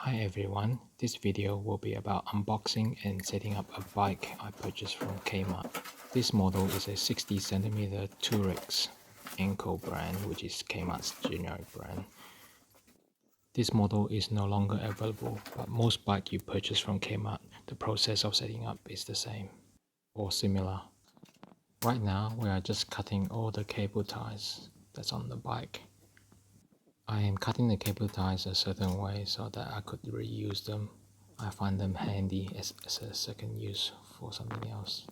Hi everyone, this video will be about unboxing and setting up a bike I purchased from Kmart. This model is a 60cm Tourex Anko brand, which is Kmart's generic brand. This model is no longer available, but most bikes you purchase from Kmart, the process of setting up is the same or similar. Right now we are just cutting all the cable ties that's on the bike. I am cutting the cable ties a certain way so that I could reuse them. I find them handy as a second use for something else.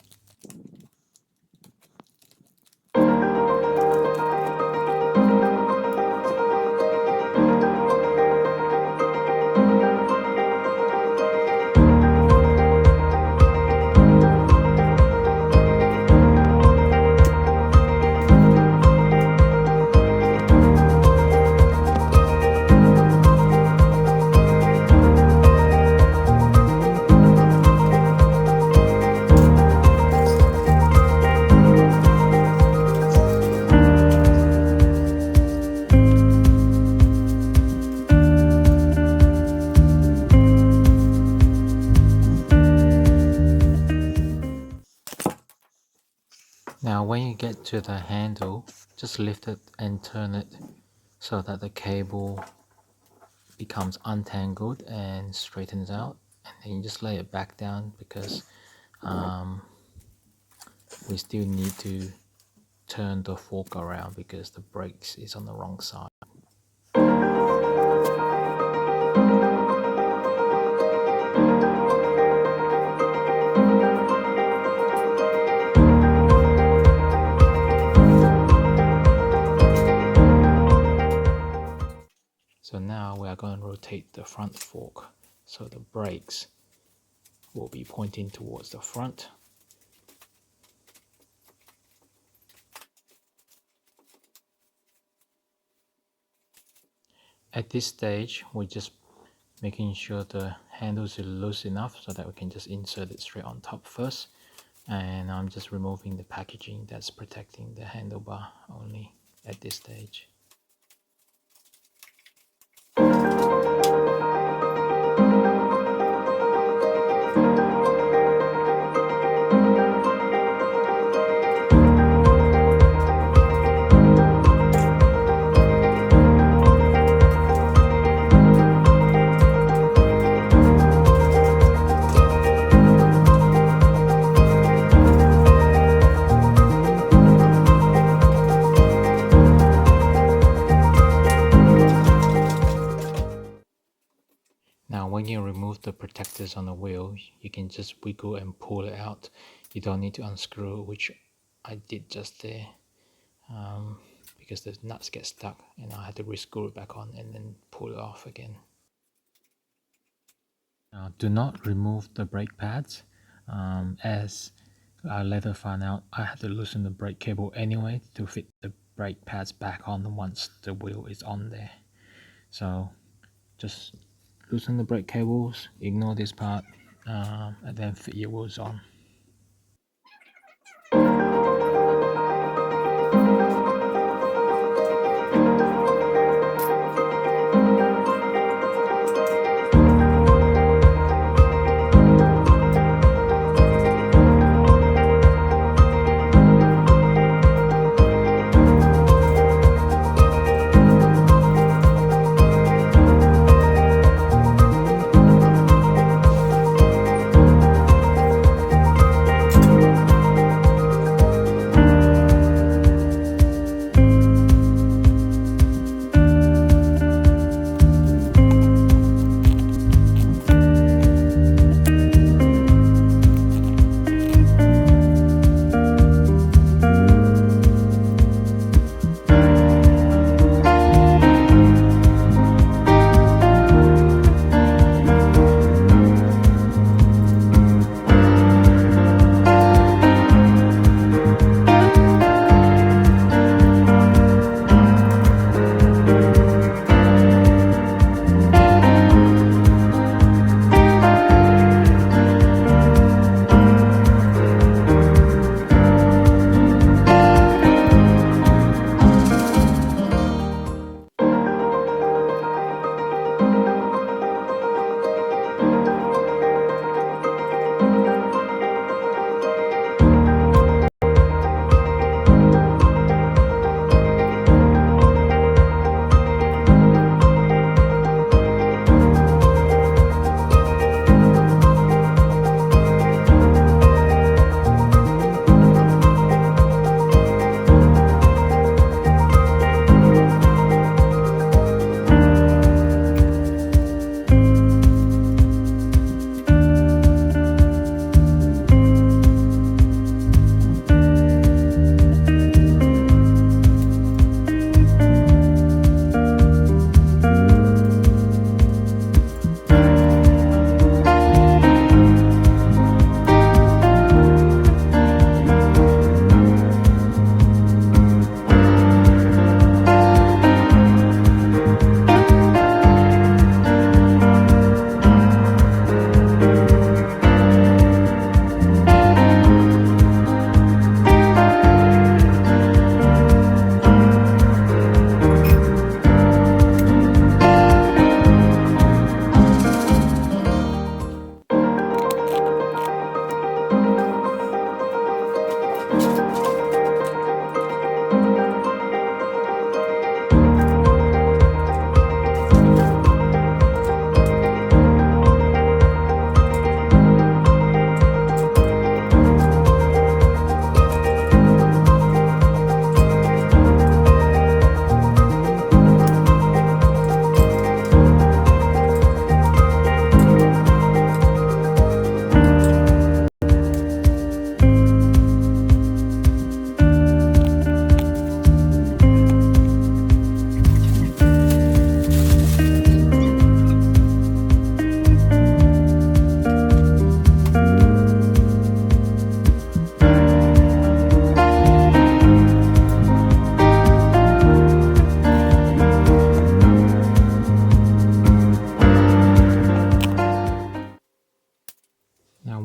Now when you get to the handle, just lift it and turn it so that the cable becomes untangled and straightens out, and then you just lay it back down because we still need to turn the fork around because the brakes is on the wrong side. So now we are going to rotate the front fork so the brakes will be pointing towards the front. At this stage, we're just making sure the handles are loose enough so that we can just insert it straight on top first. And I'm just removing the packaging that's protecting the handlebar only at this stage. Now when you remove the protectors on the wheel, you can just wiggle and pull it out. You don't need to unscrew, which I did just there, because the nuts get stuck and I had to re-screw it back on and then pull it off again. Now do not remove the brake pads, as I later found out I had to loosen the brake cable anyway to fit the brake pads back on once the wheel is on there. So just loosen the brake cables, ignore this part, and then fit your wheels on.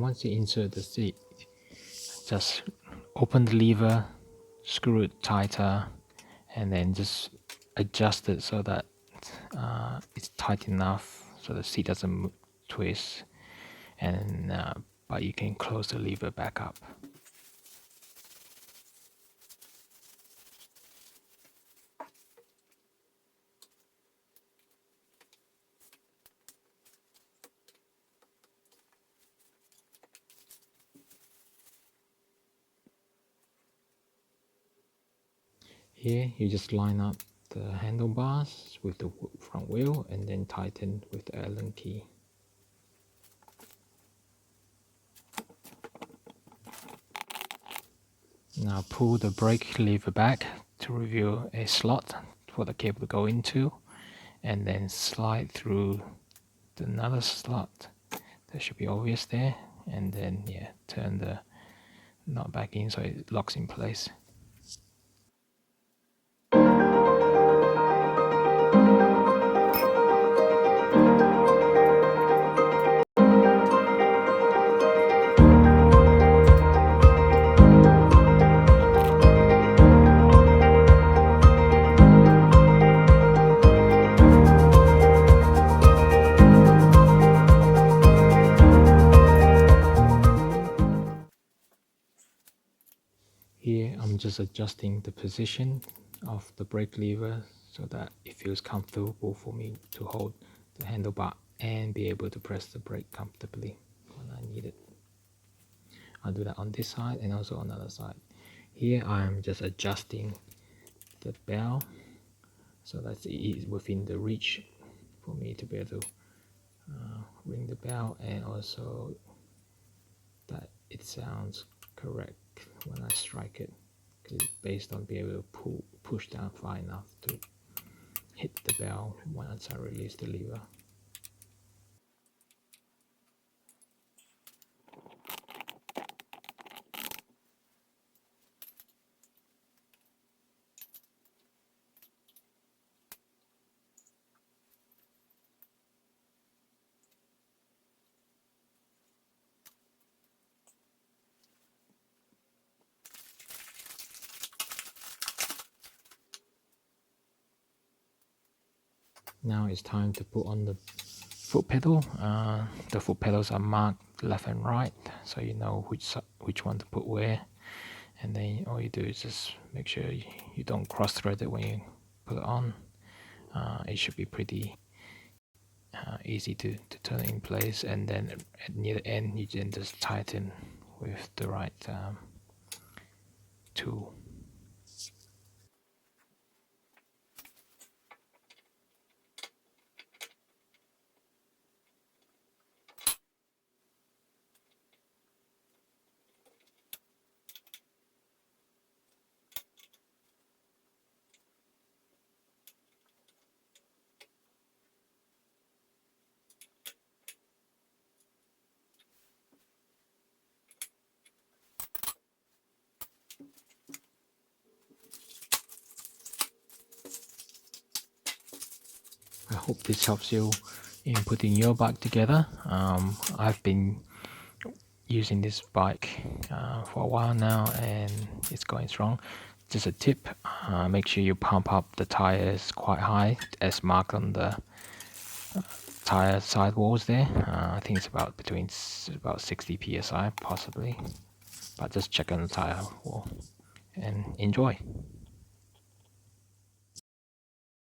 once you insert the seat, just open the lever, screw it tighter, and then just adjust it so that it's tight enough so the seat doesn't twist, and but you can close the lever back up. Here you just line up the handlebars with the front wheel and then tighten with the Allen key. Now pull the brake lever back to reveal a slot for the cable to go into, and then slide through another slot. That should be obvious there, and then turn the nut back in so it locks in place. Here I'm just adjusting the position of the brake lever so that it feels comfortable for me to hold the handlebar and be able to press the brake comfortably when I need it. I'll do that on this side and also on the other side. Here I'm just adjusting the bell so that it's within the reach for me to be able to ring the bell, and also that it sounds correct when I strike it, because it's based on being able to push down far enough to hit the bell once I release the lever. Now it's time to put on the foot pedal. The foot pedals are marked left and right, so you know which one to put where. And then all you do is just make sure you don't cross thread it when you put it on. It should be pretty easy to turn it in place, and then near the end you can just tighten with the right tool. I hope this helps you in putting your bike together. I've been using this bike for a while now and it's going strong. Just a tip, make sure you pump up the tires quite high as marked on the tire sidewalls there. I think it's about about 60 psi possibly, but just check on the tire wall and enjoy.